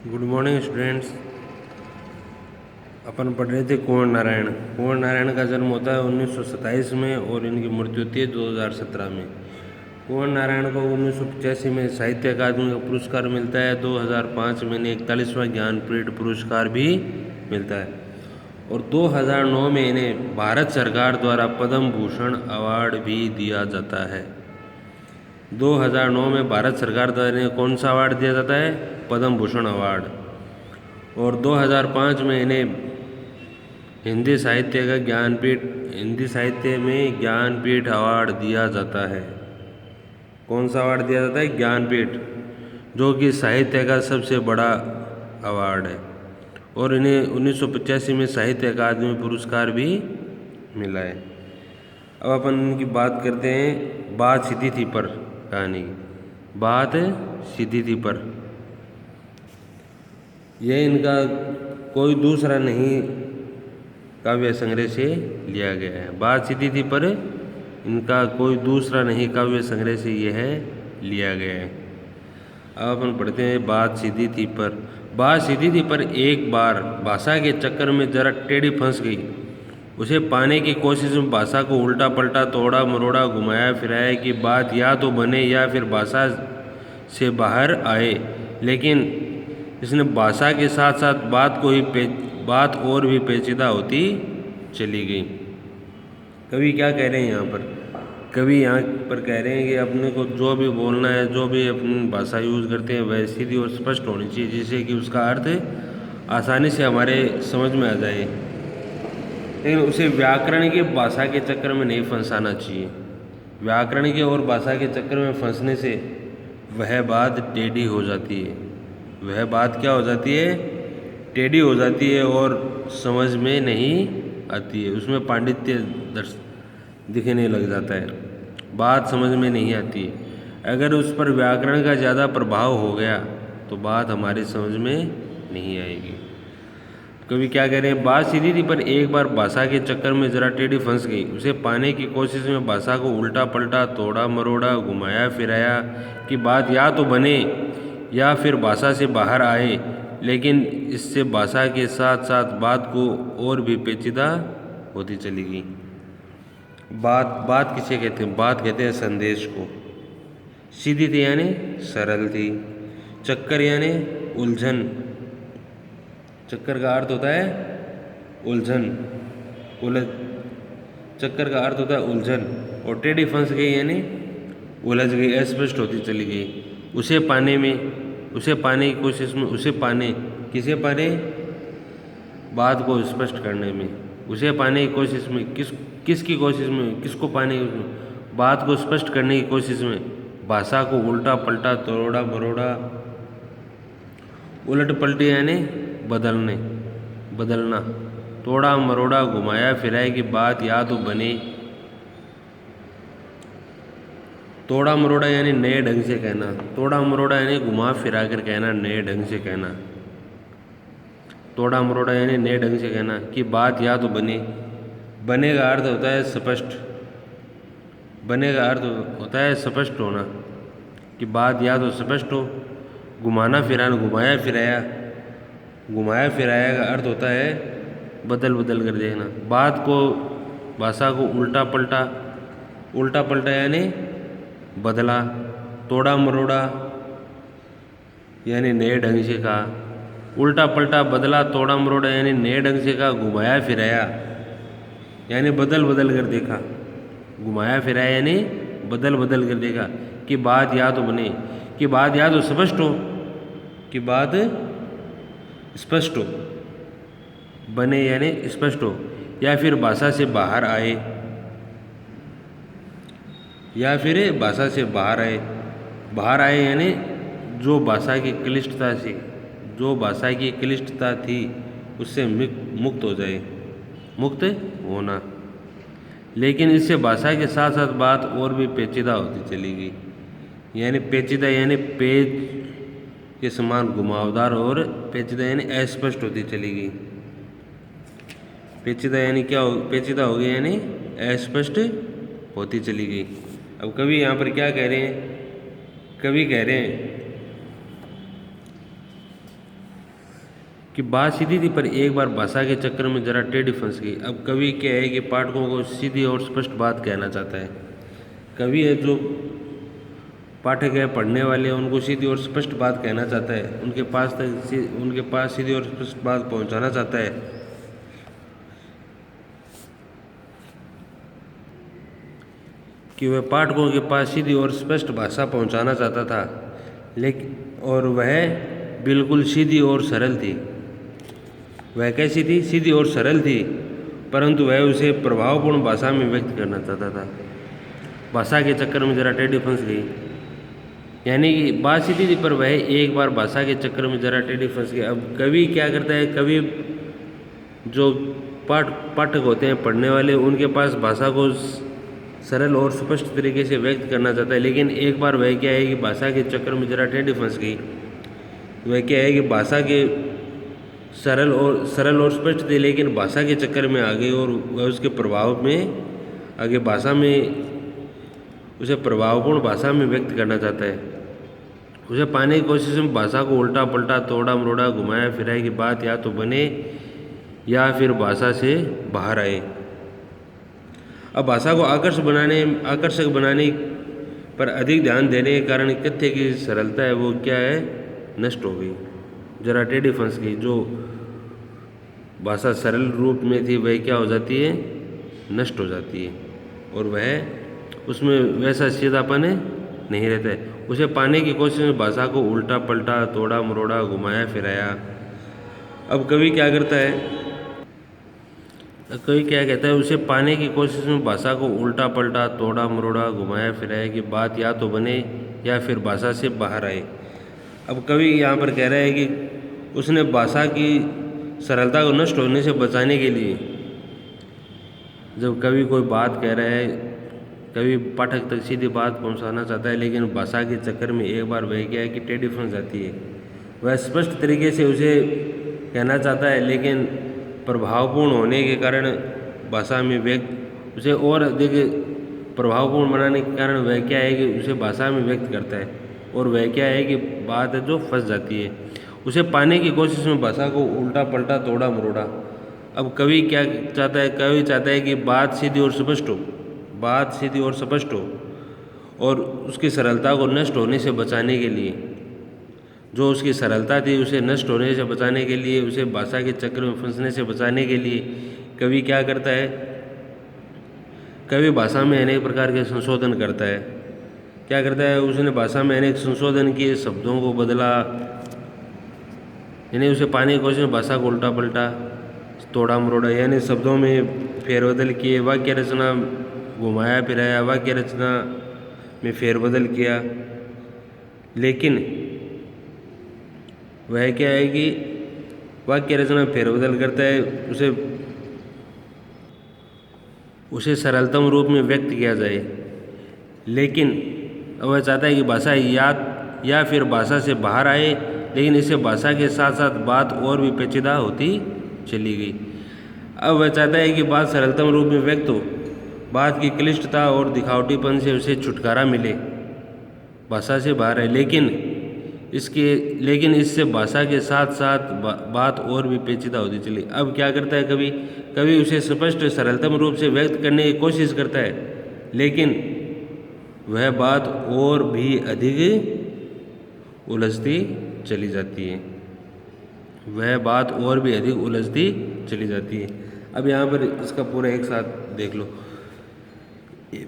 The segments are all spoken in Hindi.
Good morning students. अपन पढ़ रहे थे कुंवर नारायण। कुंवर नारायण का जन्म होता है 1927 में और इनकी मृत्यु होती है 2017 में। कुंवर नारायण को 1985 में साहित्य अकादमी का पुरस्कार मिलता है। 2005 में इन्हें 41वां ज्ञानपीठ पुरस्कार भी मिलता है और 2009 में इन्हें भारत सरकार द्वारा पद्म भूषण अवार्ड भी दिया जाता है। 2009 में भारत सरकार द्वारा इन्हें कौन सा अवार्ड दिया जाता है? पद्म भूषण अवार्ड। और 2005 में इन्हें हिंदी साहित्य में ज्ञानपीठ अवार्ड दिया जाता है। कौन सा अवार्ड दिया जाता है? ज्ञानपीठ, जो कि साहित्य का सबसे बड़ा अवार्ड है। और इन्हें 1985 में साहित्य अकादमी पुरस्कार भी मिला है। अब अपन इनकी बात करते हैं। बात सीधी थी पर कहानी की। बात सीधी थी पर यह इनका कोई दूसरा नहीं काव्य संग्रह से लिया गया है। बात सीधी थी पर इनका कोई दूसरा नहीं काव्य संग्रह से यह लिया गया है। अब अपन पढ़ते हैं। बात सीधी थी पर। बात सीधी थी पर एक बार भाषा के चक्कर में जरा टेढ़ी फंस गई। उसे पाने की कोशिश में भाषा को उल्टा पलटा तोड़ा मरोड़ा घुमाया फिराया कि बात या तो बने या फिर भाषा से बाहर आए, लेकिन इसने भाषा के साथ साथ बात और भी पेचीदा होती चली गई। कवि क्या कह रहे हैं यहाँ पर? कवि यहाँ पर कह रहे हैं कि अपने को जो भी बोलना है, जो भी अपनी भाषा यूज़ करते हैं, वह सीधी और स्पष्ट होनी चाहिए, जिससे कि उसका अर्थ आसानी से हमारे समझ में आ जाए। लेकिन उसे व्याकरण की भाषा के चक्कर में नहीं फंसाना चाहिए। व्याकरण के और भाषा के चक्कर में फंसने से वह बात टेढ़ी हो जाती है। वह बात क्या हो जाती है? टेढ़ी हो जाती है और समझ में नहीं आती है। उसमें पांडित्य दिखने लग जाता है, बात समझ में नहीं आती है। अगर उस पर व्याकरण का ज़्यादा प्रभाव हो गया तो बात हमारी समझ में नहीं आएगी। कवि क्या कह रहे हैं? बात सीधी थी पर एक बार भाषा के चक्कर में जरा टेढ़ी फंस गई। उसे पाने की कोशिश में भाषा को उल्टा पलटा तोड़ा मरोड़ा घुमाया फिराया कि बात या तो बने या फिर भाषा से बाहर आए, लेकिन इससे भाषा के साथ साथ बात को और भी पेचीदा होती चली गई। बात किसे कहते हैं? बात कहते हैं संदेश को। सीधी थी यानी सरल थी। चक्कर यानी उलझन। चक्कर का अर्थ होता है उलझन, उलझ। चक्कर का अर्थ होता है उलझन। और टेढ़ी फंस गई यानी उलझ गई, अस्पष्ट होती चली गई। उसे पाने की कोशिश में, किसे पाने? बात को स्पष्ट करने में। उसे पाने की कोशिश में, किसकी कोशिश में? किसको पाने की? बात को स्पष्ट करने की कोशिश में भाषा को उल्टा पलटा तोड़ा मरोड़ा। उलट पलटी यानी बदलना। तोड़ा मरोड़ा घुमाया फिराया कि बात या तो बने। तोड़ा मरोड़ा यानी नए ढंग से कहना। तोड़ा मरोड़ा यानी घुमा फिरा कर कहना, नए ढंग से कहना। तोड़ा मरोड़ा यानी नए ढंग से कहना कि बात या तो बने। बने का अर्थ होता है स्पष्ट। बने का अर्थ होता है स्पष्ट होना, कि बात या तो स्पष्ट हो। घुमाना फिराना, घुमाया फिराया का अर्थ होता है बदल कर देखना। भाषा को उल्टा पलटा यानी बदला। तोड़ा मरोड़ा यानी नए ढंग से कहा। उल्टा पलटा बदला तोड़ा मरोड़ा यानी नए ढंग से कहा। घुमाया फिराया यानी बदल कर देखा। घुमाया फिराया यानी बदल कर देखा कि बात या तो बने, कि बात या तो स्पष्ट हो, कि बात स्पष्ट हो। बने यानी स्पष्ट हो, या फिर भाषा से बाहर आए, या फिर भाषा से बाहर आए। बाहर आए यानी जो भाषा की क्लिष्टता थी उससे मुक्त हो जाए, मुक्त होना। लेकिन इससे भाषा के साथ साथ बात और भी पेचीदा होती चली गई। यानी पेचीदा यानी पेज के समान घुमावदार, और पेचीदा यानी अस्पष्ट होती चली गई। पेचीदा यानी क्या हो? पेचीदा हो गई यानी अस्पष्ट होती चली गई। अब कवि यहाँ पर क्या कह रहे हैं? कवि कह रहे हैं कि बात सीधी थी पर एक बार भाषा के चक्कर में जरा टेढ़ी फंस गई। अब कवि क्या है कि पाठकों को सीधी और स्पष्ट बात कहना चाहता है। कवि है जो पाठक है, पढ़ने वाले हैं, उनको सीधी और स्पष्ट बात कहना चाहता है, उनके पास सीधी और स्पष्ट बात पहुंचाना चाहता है। कि वह पाठकों के पास सीधी और स्पष्ट भाषा पहुंचाना चाहता था, लेकिन और वह बिल्कुल सीधी और सरल थी। वह कैसी थी? सीधी और सरल थी, परंतु वह उसे प्रभावपूर्ण भाषा में व्यक्त करना चाहता था। भाषा के चक्कर में जरा टेढ़ी फंस गई, यानी कि बात सीधी थी पर वह एक बार भाषा के चक्कर में जरा टेढ़ी फंस गई। अब कवि क्या करता है? कवि जो पाठक होते हैं, पढ़ने वाले, उनके पास भाषा को सरल और स्पष्ट तरीके से व्यक्त करना चाहता है, लेकिन एक बार वह क्या है कि भाषा के चक्कर में जरा टेढ़ी फंस गई। वह क्या है कि भाषा के सरल और स्पष्ट थी, लेकिन भाषा के चक्कर में आ गई और वह उसके प्रभाव में आगे भाषा में उसे प्रभावपूर्ण भाषा में व्यक्त करना चाहता है। उसे पाने की कोशिश में भाषा को उल्टा पलटा, तोड़ा मरोड़ा, घुमाया फिराया कि बात या तो बने या फिर भाषा से बाहर आए। अब भाषा को आकर्षक बनाने पर अधिक ध्यान देने के कारण कथ्य की सरलता है वो क्या है? नष्ट हो गई, जरा टेढ़ी फंस गई। जो भाषा सरल रूप में थी वह क्या हो जाती है? नष्ट हो जाती है, और वह उसमें वैसा सीधापन नहीं रहता है। उसे पाने की कोशिश में भाषा को उल्टा पलटा, तोड़ा मरोड़ा, घुमाया फिराया। अब कवि क्या करता है? कवि क्या कहता है? उसे पाने की कोशिश में भाषा को उल्टा पलटा, तोड़ा मरोड़ा, घुमाया फिराया कि बात या तो बने या फिर भाषा से बाहर आए। अब कवि यहाँ पर कह रहा है कि उसने भाषा की सरलता को नष्ट होने से बचाने के लिए, जब कवि कोई बात कह रहा है, कवि पाठक तक सीधी बात पहुँचाना चाहता है, लेकिन भाषा के चक्कर में एक बार वह क्या है कि टेढ़ी फंस जाती है। वह स्पष्ट तरीके से उसे कहना चाहता है, लेकिन प्रभावपूर्ण होने के कारण भाषा में व्यक्त उसे और अधिक प्रभावपूर्ण बनाने के कारण वह क्या है कि उसे भाषा में व्यक्त करता है, और वह क्या है कि बात है जो फंस जाती है। उसे पाने की कोशिश में भाषा को उल्टा पलटा, तोड़ा मरोड़ा। अब कवि क्या चाहता है? कवि चाहता है कि बात सीधी और स्पष्ट हो, और उसकी सरलता को नष्ट होने से बचाने के लिए, जो उसकी सरलता थी उसे नष्ट होने से बचाने के लिए, उसे भाषा के चक्कर में फंसने से बचाने के लिए कवि क्या करता है? कवि भाषा में अनेक प्रकार के संशोधन करता है। क्या करता है? उसने भाषा में अनेक संशोधन किए, शब्दों को बदला, यानी उसे पाने की कोशिश में भाषा को उल्टा पलटा, तोड़ा मरोड़ा, यानी शब्दों में फेरबदल किए, वाक्य रचना घुमाया फिराया, वाक्य रचना में फेरबदल किया। लेकिन वह क्या है कि वाक्य रचना फेरबदल करता है, उसे सरलतम रूप में व्यक्त किया जाए, लेकिन वह चाहता है कि भाषा या फिर भाषा से बाहर आए, लेकिन इससे भाषा के साथ साथ बात और भी पेचीदा होती चली गई। अब वह चाहता है कि बात सरलतम रूप में व्यक्त हो, बात की क्लिष्टता और दिखावटीपन से उसे छुटकारा मिले, भाषा से बाहर है, लेकिन इससे भाषा के साथ साथ बात और भी पेचीदा होती चली। अब क्या करता है कवि उसे स्पष्ट सरलतम रूप से व्यक्त करने की कोशिश करता है, लेकिन वह बात और भी अधिक उलझती चली जाती है। अब यहाँ पर इसका पूरा एक साथ देख लो।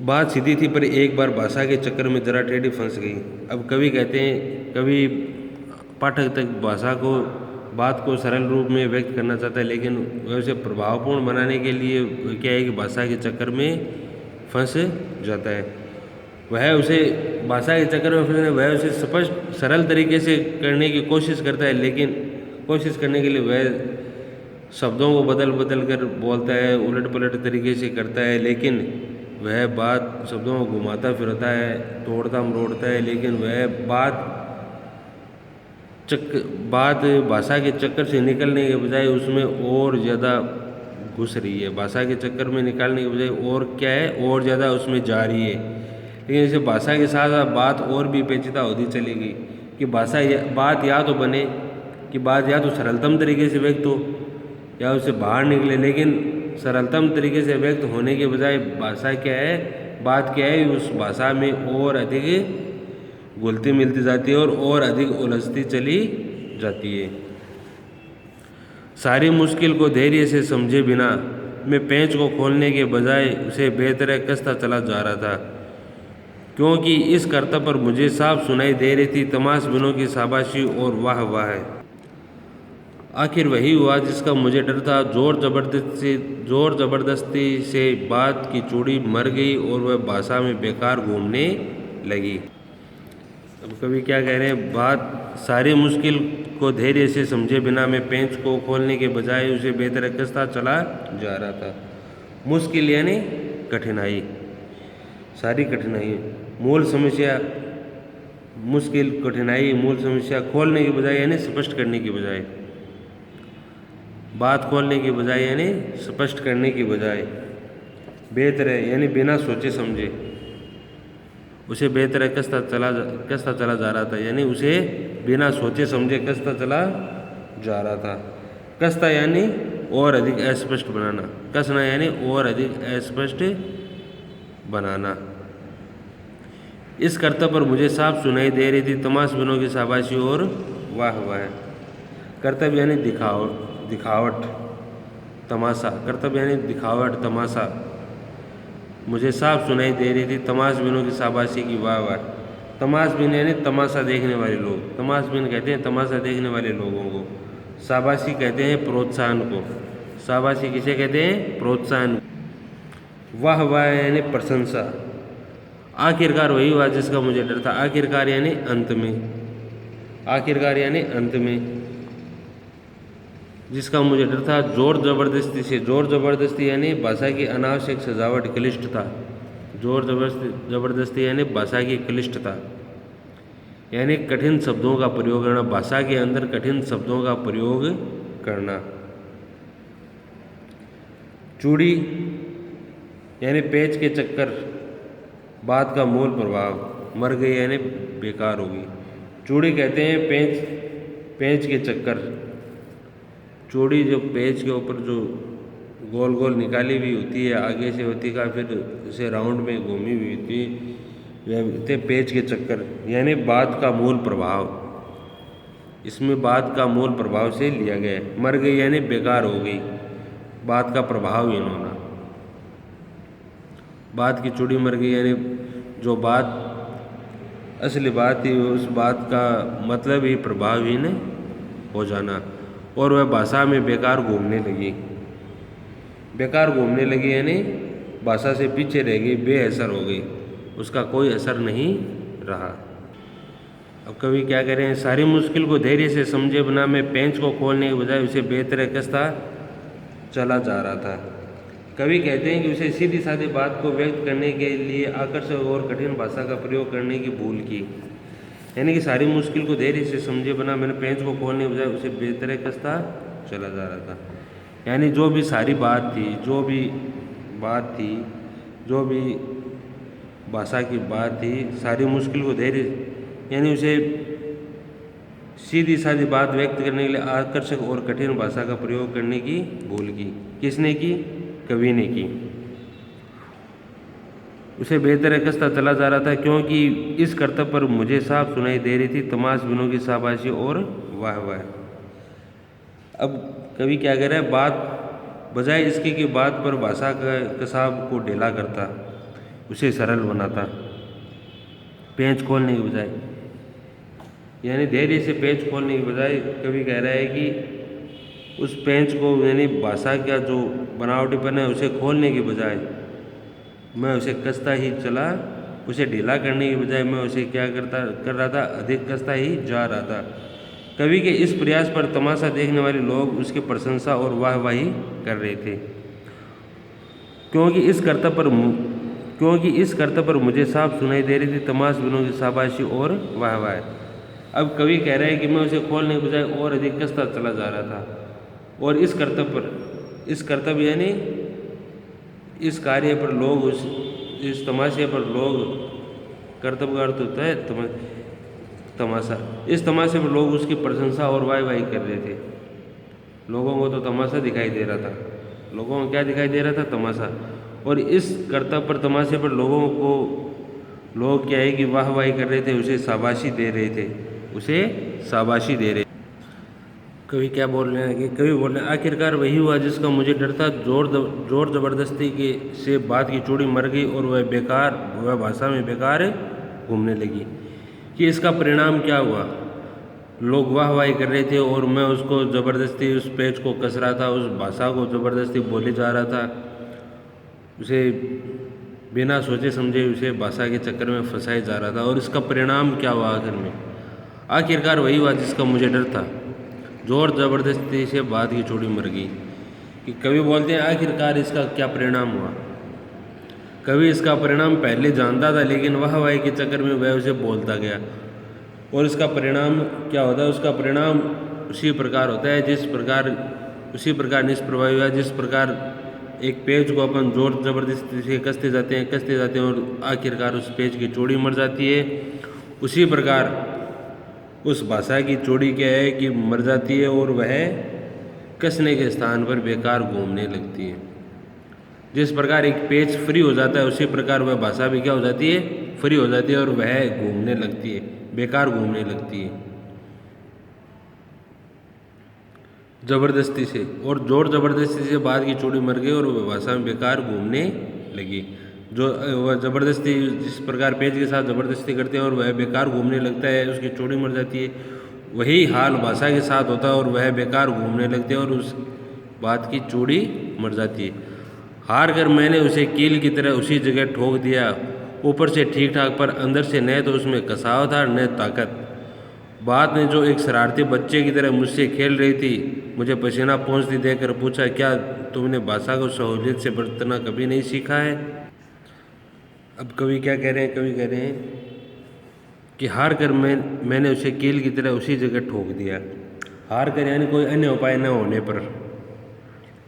बात सीधी थी पर एक बार भाषा के चक्कर में जरा टेढ़ी फंस गई। अब कवि कहते हैं, कवि पाठक तक बात को सरल रूप में व्यक्त करना चाहता है, लेकिन वह उसे प्रभावपूर्ण बनाने के लिए क्या है कि भाषा के चक्कर में फंस जाता है। वह उसे स्पष्ट सरल तरीके से करने की कोशिश करता है, लेकिन कोशिश करने के लिए वह शब्दों को बदल कर बोलता है, उलट पलट तरीके से करता है, लेकिन वह बात शब्दों को घुमाता फिरता है, तोड़ता मरोड़ता है, लेकिन वह बात भाषा के चक्कर से निकलने के बजाय उसमें और ज़्यादा घुस रही है। भाषा के चक्कर में निकालने के बजाय और क्या है, और ज़्यादा उसमें जा रही है। लेकिन इसे भाषा के साथ साथ बात और भी पेचीदा होती चली गई कि बात या तो बने कि बात या तो सरलतम तरीके से व्यक्त हो या उससे बाहर निकले, लेकिन सरलतम तरीके से व्यक्त होने के बजाय भाषा क्या है, बात क्या है, उस भाषा में और अधिक घुलती मिलती जाती है और अधिक उलझती चली जाती है। सारी मुश्किल को धैर्य से समझे बिना मैं पेंच को खोलने के बजाय उसे बेहतर कसता चला जा रहा था, क्योंकि इस कर्तव्य पर मुझे साफ सुनाई दे रही थी तमाशबिनों की शाबाशी और वाह वाह। आखिर वही हुआ जिसका मुझे डर था। जोर ज़बरदस्ती से बात की चूड़ी मर गई और वह भाषा में बेकार घूमने लगी। अब कवि क्या कह रहे हैं, बात सारी मुश्किल को धैर्य से समझे बिना मैं पेंच को खोलने के बजाय उसे बेहतर कसता चला जा रहा था। मुश्किल यानी कठिनाई, सारी कठिनाई, मूल समस्या, मुश्किल कठिनाई, मूल समस्या खोलने के बजाय यानी स्पष्ट करने की बजाय, बात खोलने के बजाय यानी स्पष्ट करने की बजाय, बेहतर है यानी बिना सोचे समझे उसे बेहतर कसता चला जा रहा था, यानी उसे बिना सोचे समझे कसता चला जा रहा था। कसता यानी और अधिक अस्पष्ट बनाना, कसना यानी और अधिक अस्पष्ट बनाना। इस कर्तव्य पर मुझे साफ सुनाई दे रही थी तमाशबिनों की शाबाशी और वाह वाह। कर्तव्य यानी दिखावट, तमाशा, कर्तव्य यानी दिखावट, तमाशा। मुझे साफ सुनाई दे रही थी तमाशबिनों की शाबाशी की वाह वाह। तमाशबिन यानी तमाशा देखने वाले लोग, तमाशबिन कहते हैं तमाशा देखने वाले लोगों को। शाबाशी कहते हैं प्रोत्साहन को, शाबाशी किसे कहते हैं, प्रोत्साहन। वाह वाह यानी प्रशंसा। आखिरकार वही हुआ जिसका मुझे डर था। आखिरकार यानी अंत में, आखिरकार यानी अंत में जिसका मुझे डर था। जोर ज़बरदस्ती से, जोर ज़बरदस्ती यानी भाषा की अनावश्यक सजावट, क्लिष्टता। जोर ज़बरदस्ती यानी भाषा की क्लिष्टता, यानी कठिन शब्दों का प्रयोग करना, भाषा के अंदर कठिन शब्दों का प्रयोग करना। चूड़ी यानी पेच के चक्कर, बात का मूल प्रभाव, मर गई यानी बेकार होगी। चूड़ी कहते हैं पेच के चक्कर। चूड़ी जो पेच के ऊपर जो गोल गोल निकाली हुई होती है, आगे से होती का फिर उसे राउंड में घूमी हुई होती है, वह पेच के चक्कर, यानी बात का मूल प्रभाव। इसमें बात का मूल प्रभाव से लिया गया है। मर गई यानी बेकार हो गई, बात का प्रभाव ही होना। बात की चूड़ी मर गई यानी जो बात असली बात थी उस बात का मतलब ही प्रभावहीन हो जाना, और वह भाषा में बेकार घूमने लगी। बेकार घूमने लगी यानी भाषा से पीछे रह गई, बेअसर हो गई, उसका कोई असर नहीं रहा। अब कवि क्या कह रहे हैं, सारी मुश्किल को धैर्य से समझे बिना मैं पेंच को खोलने के बजाय उसे बेहतर कसता चला जा रहा था। कवि कहते हैं कि उसे सीधी सादी बात को व्यक्त करने के लिए आकर्षक और कठिन भाषा का प्रयोग करने की भूल की, यानी कि सारी मुश्किल को धैर्य से समझे बिना मैंने पेंच को खोलने के बजाय उसे बेहतर कसता चला जा रहा था। यानी जो भी सारी बात थी, जो भी भाषा की बात थी, सारी मुश्किल को धैर्य यानी उसे सीधी सादी बात व्यक्त करने के लिए आकर्षक और कठिन भाषा का प्रयोग करने की भूल की। किसने की? कवि ने की। उसे बेहतर कसता चला जा रहा था, क्योंकि इस कर्तव्य पर मुझे साफ सुनाई दे रही थी तमाशबिनों की शाबाशी और वाह वाह। अब कवि क्या कह रहा है, बात बजाय इसके कि बात पर भाषा का कसाब को ढीला करता, उसे सरल बनाता पेंच खोलने के बजाय, यानी धैर्य से पेंच खोलने के बजाय कवि कह रहा है कि उस पेंच को यानी भाषा का जो बनावटीपन है उसे खोलने के बजाय मैं उसे कसता ही चला, उसे ढीला करने के बजाय मैं उसे क्या कर रहा था, अधिक कसता ही जा रहा था। कवि के इस प्रयास पर तमाशा देखने वाले लोग उसकी प्रशंसा और वाहवाही कर रहे थे, क्योंकि इस कर्तव्य पर मुझे साफ सुनाई दे रही थी तमाशबिनों की शाबाशी और वाहवाही। अब कवि कह रहा है कि मैं उसे खोलने के बजाय और अधिक कसता चला जा रहा था, और इस कर्तव्य यानी इस कार्य पर लोग, इस तमाशे पर लोग, कर्तव्य का अर्थ होता है तमाशा। इस तमाशे में लोग उसकी प्रशंसा और वाहवाही कर रहे थे। लोगों को तो तमाशा दिखाई दे रहा था। लोगों को क्या दिखाई दे रहा था? तमाशा। और इस करतब पर, तमाशे पर लोगों को लोग क्या है कि वाहवाही कर रहे थे, उसे शाबाशी दे रहे थे, उसे शाबाशी दे रहे। कवि क्या बोल रहे हैं कि कवि बोल रहे हैं, आखिरकार वही हुआ जिसका मुझे डर था। जोर ज़बरदस्ती के से बात की चूड़ी मर गई और वह भाषा में बेकार घूमने लगी। कि इसका परिणाम क्या हुआ? लोग वाहवाही कर रहे थे और मैं उसको ज़बरदस्ती उस पेज को कस रहा था, उस भाषा को ज़बरदस्ती बोले जा रहा था, उसे बिना सोचे समझे उसे भाषा के चक्कर में फंसाया जा रहा था। और इसका परिणाम क्या हुआ आखिर में? आखिरकार वही हुआ जिसका मुझे डर था। जोर ज़बरदस्ती से बात की चूड़ी मर गई। कि कवि बोलते हैं आखिरकार इसका क्या परिणाम हुआ? कवि इसका परिणाम पहले जानता था, लेकिन वाहवाही के चक्कर में वह उसे बोलता गया। और इसका परिणाम क्या होता है? उसका परिणाम उसी प्रकार होता है उसी प्रकार निष्प्रभावी हुआ जिस प्रकार एक पेज को अपन जोर ज़बरदस्ती से कसते जाते हैं और आखिरकार उस पेज की चूड़ी मर जाती है। उसी प्रकार उस भाषा की चूड़ी क्या है कि मर जाती है और वह कसने के स्थान पर बेकार घूमने लगती है। जिस प्रकार एक पेज फ्री हो जाता है, उसी प्रकार वह भाषा भी क्या हो जाती है? फ्री हो जाती है और वह घूमने लगती है, बेकार घूमने लगती है ज़बरदस्ती से। और जोर ज़बरदस्ती से बात की चूड़ी मर गई और वह भाषा में बेकार घूमने लगी। जो वह ज़बरदस्ती जिस प्रकार पेज के साथ ज़बरदस्ती करते हैं और वह बेकार घूमने लगता है, उसकी चूड़ी मर जाती है, वही हाल भाषा के साथ होता है और वह बेकार घूमने लगते हैं और उस बात की चूड़ी मर जाती है। हार कर मैंने उसे कील की तरह उसी जगह ठोक दिया, ऊपर से ठीक ठाक पर अंदर से न तो उसमें कसाव था न ताकत। बात ने जो एक शरारती बच्चे की तरह मुझसे खेल रही थी, मुझे पसीना पहुँचती देखकर पूछा, क्या तुमने भाषा को सहूलियत से बरतना कभी नहीं सीखा है? अब कवि क्या कह रहे हैं? कवि कह रहे हैं कि हार कर मैंने उसे कील की तरह उसी जगह ठोक दिया। हार कर यानी कोई अन्य उपाय न होने पर।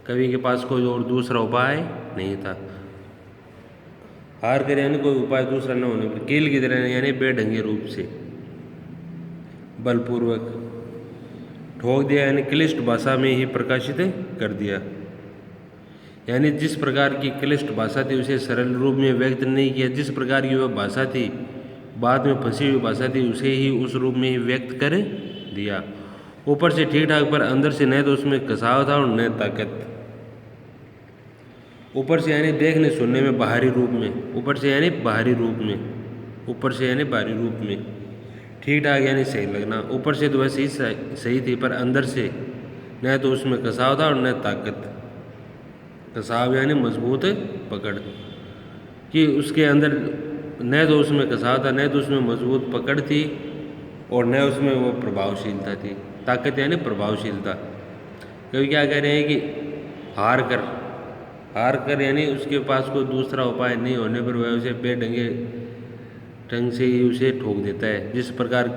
कवि के पास कोई और दूसरा उपाय नहीं था। हार कर यानी कोई उपाय दूसरा न होने पर, कील की तरह यानी बेढंगे रूप से बलपूर्वक ठोक दिया, यानी क्लिष्ट भाषा में ही प्रकाशित कर दिया। यानी जिस प्रकार की क्लिष्ट भाषा थी उसे सरल रूप में व्यक्त नहीं किया। जिस प्रकार की वह भाषा थी, बाद में फंसी हुई भाषा थी, उसे ही उस रूप में ही व्यक्त कर दिया। ऊपर से ठीक ठाक पर अंदर से न तो उसमें कसाव था और न ताकत। ऊपर से यानी देखने सुनने में बाहरी रूप में, ऊपर से यानी बाहरी रूप में, ऊपर से यानी बाहरी रूप में, ठीक ठाक यानी सही लगना। ऊपर से तो वह सही थी, पर अंदर से न तो उसमें कसाव था और न ताकत। कसाव यानी मजबूत पकड़, कि उसके अंदर न तो उसमें कसाव था, न तो उसमें मजबूत पकड़ थी और न उसमें वो प्रभावशीलता थी। ताकत यानी प्रभावशीलता। क्योंकि क्या कह रहे हैं कि हार कर यानी उसके पास कोई दूसरा उपाय नहीं होने पर वह उसे बेढंगे ढंग से ही उसे ठोक देता है। जिस प्रकार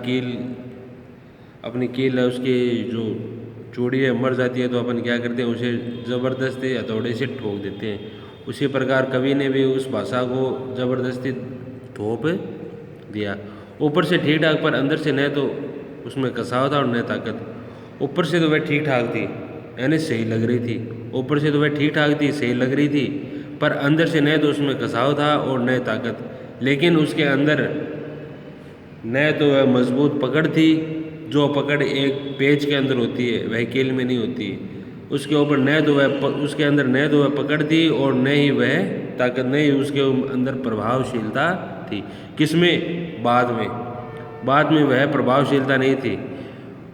अपनी कील है, उसकी जो चूड़ी है मर जाती है, तो अपन क्या करते हैं? उसे ज़बरदस्ती हथौड़े से ठोक देते हैं। उसी प्रकार कवि ने भी उस भाषा को ज़बरदस्ती थोप दिया। ऊपर से ठीक ठाक पर अंदर से न तो उसमें कसाव था और न ताकत। ऊपर से तो वह ठीक ठाक थी, यानी सही लग रही थी। ऊपर से तो वह ठीक ठाक थी, सही लग रही थी, पर अंदर से न तो उसमें कसाव था और न ताकत। लेकिन उसके अंदर न तो वह मजबूत पकड़ थी, जो पकड़ एक पेज के अंदर होती है वह कील में नहीं होती। उसके ऊपर उसके अंदर न तो वह पकड़ थी और न ही वह ताकत, नहीं उसके अंदर प्रभावशीलता थी। किसमें? बाद में वह प्रभावशीलता नहीं थी।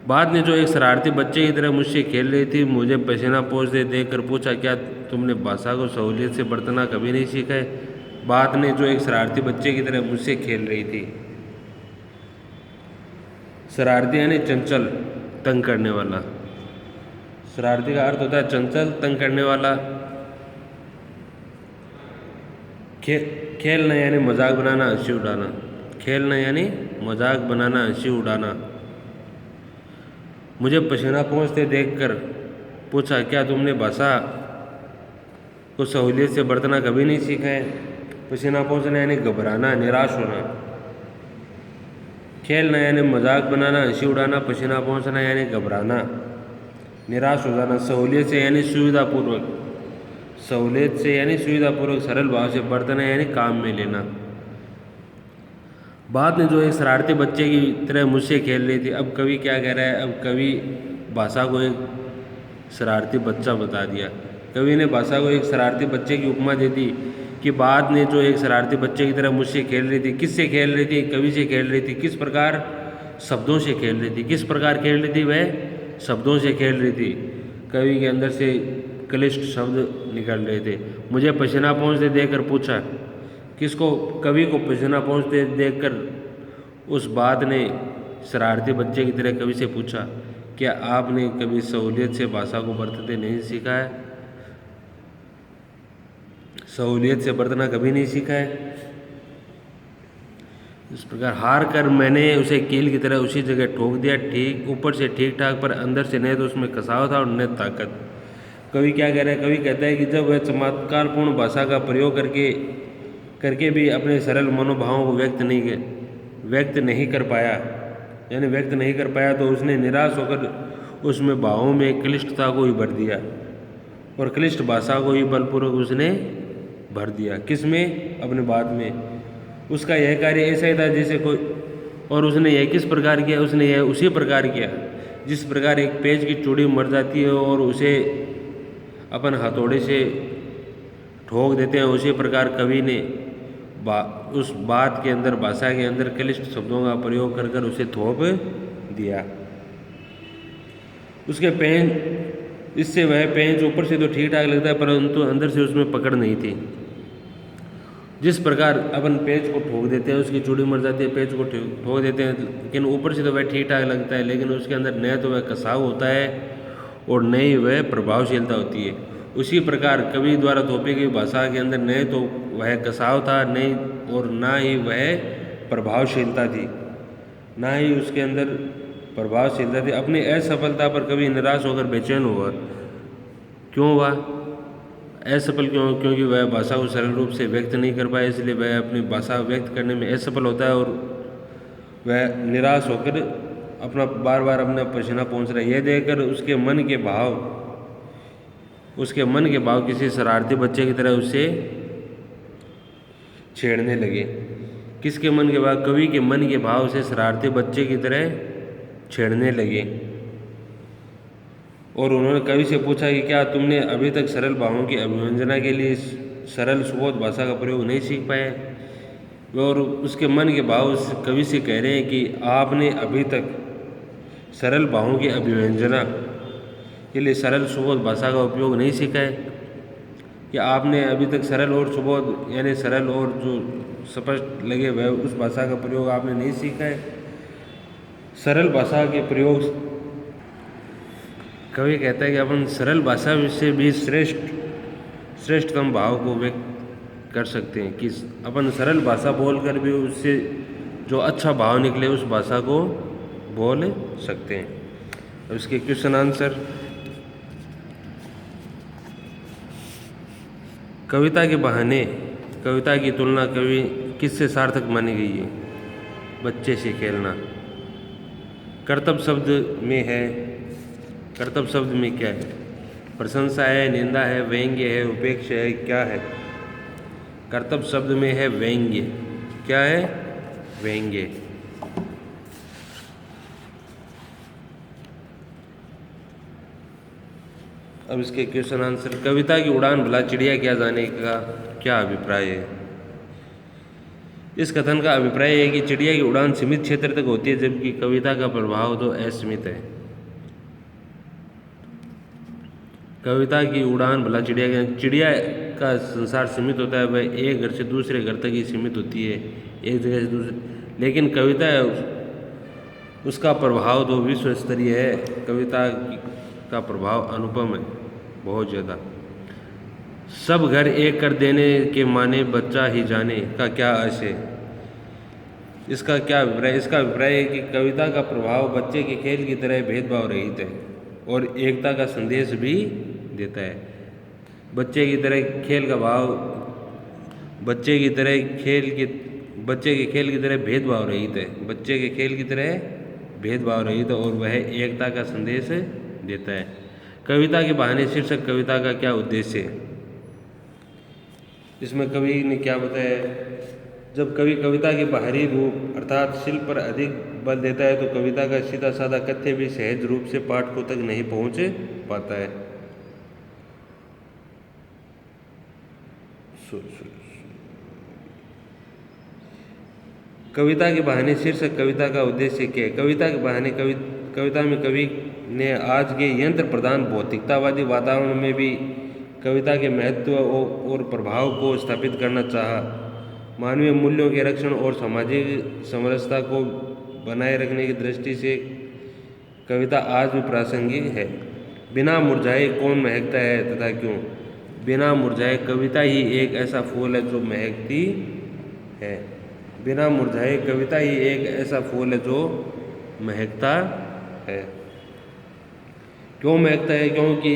बाद ने जो एक शरारती बच्चे की तरह मुझसे खेल रही थी, मुझे पसीना पोंछते देखकर पूछा, क्या तुमने भाषा को सहूलियत से बरतना कभी नहीं सीखा है? बात ने जो एक शरारती बच्चे की तरह मुझसे खेल रही थी। शरारती यानी चंचल, तंग करने वाला। शरारती का अर्थ होता है चंचल, तंग करने वाला। खेलना यानी मजाक बनाना, हंसी उड़ाना। खेलना यानी मजाक बनाना, हंसी उड़ाना। मुझे पसीना पहुँचते देखकर पूछा, क्या तुमने भाषा को सहूलियत से बरतना कभी नहीं सीखा है? पसीना पहुँचना यानी घबराना, निराश होना। खेलना यानी मजाक बनाना, हंसी उड़ाना, पसीना पहुँचना यानी घबराना, निराश हो जाना, सहूलियत से यानी सुविधापूर्वक, सहूलियत से यानी सुविधापूर्वक, सरल भाव से बरतना यानी काम में लेना। बाद में जो एक शरारती बच्चे की तरह मुझसे खेल रही थी। अब कवि क्या कह रहा है, अब कवि भाषा को एक शरारती बच्चा बता दिया। कवि ने भाषा को एक शरारती बच्चे की उपमा दे दी कि बाद ने जो एक शरारती बच्चे की तरह मुझसे खेल रही थी। किससे खेल रही थी? कवि से खेल रही थी। किस प्रकार? शब्दों से खेल रही थी। किस प्रकार खेल रही थी? वह शब्दों से खेल रही थी। कवि के अंदर से क्लिष्ट शब्द निकल रहे थे। मुझे पसीना पहुँचते देखकर पूछा। किसको? कवि को पसीना पहुँचते देखकर उस बात ने शरारती बच्चे की तरह कवि से पूछा, क्या आपने कभी सहूलियत से भाषा को बरतते नहीं सीखा है? सहूलियत से बरतना कभी नहीं सीखा है? इस प्रकार हार कर मैंने उसे कील की तरह उसी जगह ठोक दिया, ठीक ऊपर से ठीक ठाक, पर अंदर से न तो उसमें कसाव था और न ताकत। कवि क्या कह रहा है? कवि कहता है कि जब वह चमत्कारपूर्ण भाषा का प्रयोग करके भी अपने सरल मनोभावों को व्यक्त नहीं कर पाया, यानी व्यक्त नहीं कर पाया, तो उसने निराश होकर उसमें भावों में क्लिष्टता को ही भर दिया और क्लिष्ट भाषा को ही बलपूर्वक उसने भर दिया। किस में? अपने बात में। उसका यह कार्य ऐसा ही था जैसे कोई, और उसने यह किस प्रकार किया? उसने यह उसी प्रकार किया जिस प्रकार एक पेज की चूड़ी मर जाती है और उसे अपन हथौड़े से ठोक देते हैं। उसी प्रकार कवि ने उस बात के अंदर, भाषा के अंदर क्लिष्ट शब्दों का प्रयोग कर कर उसे थोप दिया। उसके पेंच, इससे वह पेंच ऊपर से तो ठीक ठाक लगता है, परंतु अंदर से उसमें पकड़ नहीं थी। जिस प्रकार अपन पेज को ठोक देते हैं, उसकी चूड़ी मर जाती है, पेज को ठोक देते हैं, लेकिन ऊपर से तो वह ठीक ठाक लगता है, लेकिन उसके अंदर न तो वह कसाव होता है और न ही वह प्रभावशीलता होती है। उसी प्रकार कवि द्वारा थोपी गई भाषा के अंदर न तो वह कसाव था, नहीं और ना ही वह प्रभावशीलता थी, ना ही उसके अंदर प्रभावशीलता थी। अपनी असफलता पर कवि निराश होकर बेचैन हुआ। क्यों हुआ असफल? क्योंकि वह भाषा को सरल रूप से व्यक्त नहीं कर पाया, इसलिए वह अपनी भाषा व्यक्त करने में असफल होता है और वह निराश होकर अपना बार बार अपना पसीना पहुँच रहा है। यह देखकर उसके मन के भाव किसी शरारती बच्चे की तरह उसे छेड़ने लगे। किसके मन के भाव? कवि के मन के भाव से शरारती बच्चे की तरह छेड़ने लगे। और उन्होंने कवि से पूछा कि क्या तुमने अभी तक सरल भावों की अभिव्यंजना के लिए सरल सुबोध भाषा का प्रयोग नहीं सीख पाए? और उसके मन के भाव उस कवि से कह रहे हैं कि आपने अभी तक सरल भावों की अभिव्यंजना के लिए सरल सुबोध भाषा का उपयोग नहीं सीखा है। कि आपने अभी तक सरल और सुबोध यानी सरल और जो स्पष्ट लगे वह उस भाषा का प्रयोग आपने नहीं सीखा है। सरल भाषा के प्रयोग, कवि कहता है कि अपन सरल भाषा से भी श्रेष्ठतम भाव को व्यक्त कर सकते हैं। कि अपन सरल भाषा बोलकर भी उससे जो अच्छा भाव निकले उस भाषा को बोल सकते हैं। अब इसके क्वेश्चन आंसर। कविता के बहाने कविता की तुलना कवि किससे सार्थक मानी गई है? बच्चे से खेलना। कर्तव्य शब्द में क्या है? प्रशंसा है, निंदा है, व्यंग्य है, उपेक्षा है, क्या है? कर्तव्य शब्द में है व्यंग्य। क्या है? व्यंग्य। अब इसके क्वेश्चन आंसर। कविता की उड़ान भला चिड़िया क्या जाने का क्या अभिप्राय है? इस कथन का अभिप्राय है कि चिड़िया की उड़ान सीमित क्षेत्र तक होती है, जबकि कविता का प्रभाव तो असीमित है। कविता की उड़ान भला चिड़िया का संसार सीमित होता है, वह एक घर से दूसरे घर तक ही सीमित होती है, एक जगह से दूसरे। लेकिन कविता उसका प्रभाव तो विश्व स्तरीय है। कविता का प्रभाव अनुपम है, बहुत ज़्यादा। सब घर एक कर देने के माने बच्चा ही जाने का क्या अर्थ है? इसका क्या अभिप्राय? इसका अभिप्राय है कि कविता का प्रभाव बच्चे के खेल की तरह भेदभाव रहित है और एकता का संदेश भी देता है। बच्चे की तरह खेल बच्चे के खेल की तरह भेदभाव रहित है, बच्चे के खेल की तरह भेदभाव रहित है और वह एकता का संदेश देता है। कविता के बहाने शीर्षक कविता का क्या उद्देश्य है? इसमें कवि ने क्या बताया है? जब कवि कविता के बाहरी रूप अर्थात शिल्प पर अधिक बल देता है तो कविता का सीधा साधा कथ्य भी सहज रूप से पाठकों तक नहीं पहुंच पाता है। कविता के बहाने शीर्षक कविता का उद्देश्य क्या है? कविता के बहाने कविता में कवि ने आज के यंत्र प्रधान भौतिकतावादी वातावरण में भी कविता के महत्व और प्रभाव को स्थापित करना चाहा। मानवीय मूल्यों के रक्षण और सामाजिक समरसता को बनाए रखने की दृष्टि से कविता आज भी प्रासंगिक है। बिना मुरझाए कौन महकता है तथा क्यों? बिना मुरझाए कविता ही एक ऐसा फूल है जो महकती है। बिना मुरझाए कविता ही एक ऐसा फूल है जो महकता है। क्यों महकता है? क्योंकि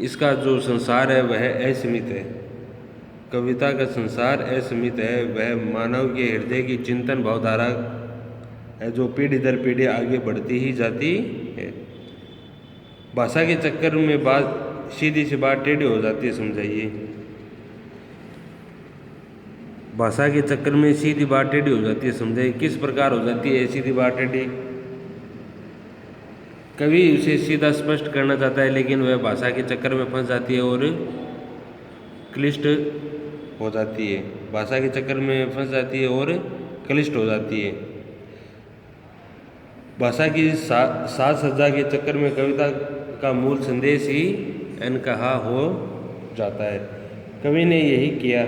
इसका जो संसार है वह असीमित है। कविता का संसार असीमित है। वह मानव के हृदय की चिंतन भावधारा है जो पीढ़ी दर पीढ़ी आगे बढ़ती ही जाती है। भाषा के चक्कर में बात सीधी सी बात टेढ़ी हो जाती है, समझाइए। भाषा के चक्कर में सीधी बात टेढ़ी हो जाती है, समझाइए। किस प्रकार हो जाती है सीधी बात टेढ़ी? कवि उसे सीधा स्पष्ट करना चाहता है लेकिन वह भाषा के चक्कर में फंस जाती है और क्लिष्ट हो जाती है। भाषा के चक्कर में फंस जाती है और क्लिष्ट हो जाती है। भाषा की साज सज्जा के चक्कर में कविता का मूल संदेश ही अनकहा हो जाता है। कवि ने यही किया।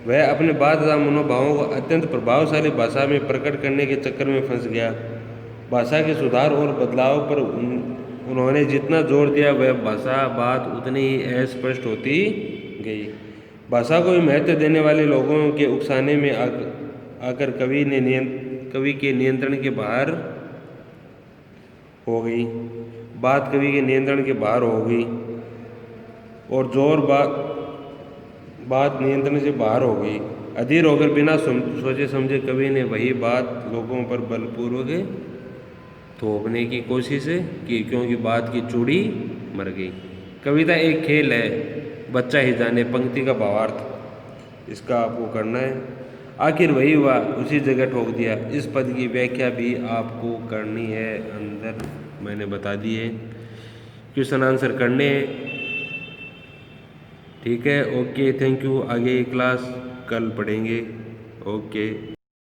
वह अपने बात तथा मनोभावों को अत्यंत प्रभावशाली भाषा में प्रकट करने के चक्कर में फंस गया। भाषा के सुधार और बदलाव पर उन्होंने जितना जोर दिया वह भाषा बात उतनी ही अस्पष्ट होती गई। भाषा को महत्व देने वाले लोगों के उकसाने में आकर कवि के नियंत्रण के बाहर हो गई। बात कवि के नियंत्रण के बाहर हो गई और जोर बात नियंत्रण से बाहर हो गई। अधीर होकर बिना सोचे समझे कवि ने वही बात लोगों पर बलपूर्वक थोपने की कोशिश की, क्योंकि बात की चूड़ी मर गई। कविता एक खेल है, बच्चा ही जाने पंक्ति का भावार्थ इसका आपको करना है। आखिर वही हुआ, उसी जगह ठोक दिया। इस पद की व्याख्या भी आपको करनी है, अंदर मैंने बता दी है। क्वेश्चन आंसर करने हैं, ठीक है। Okay, thank you. आगे क्लास कल पढ़ेंगे। ओके।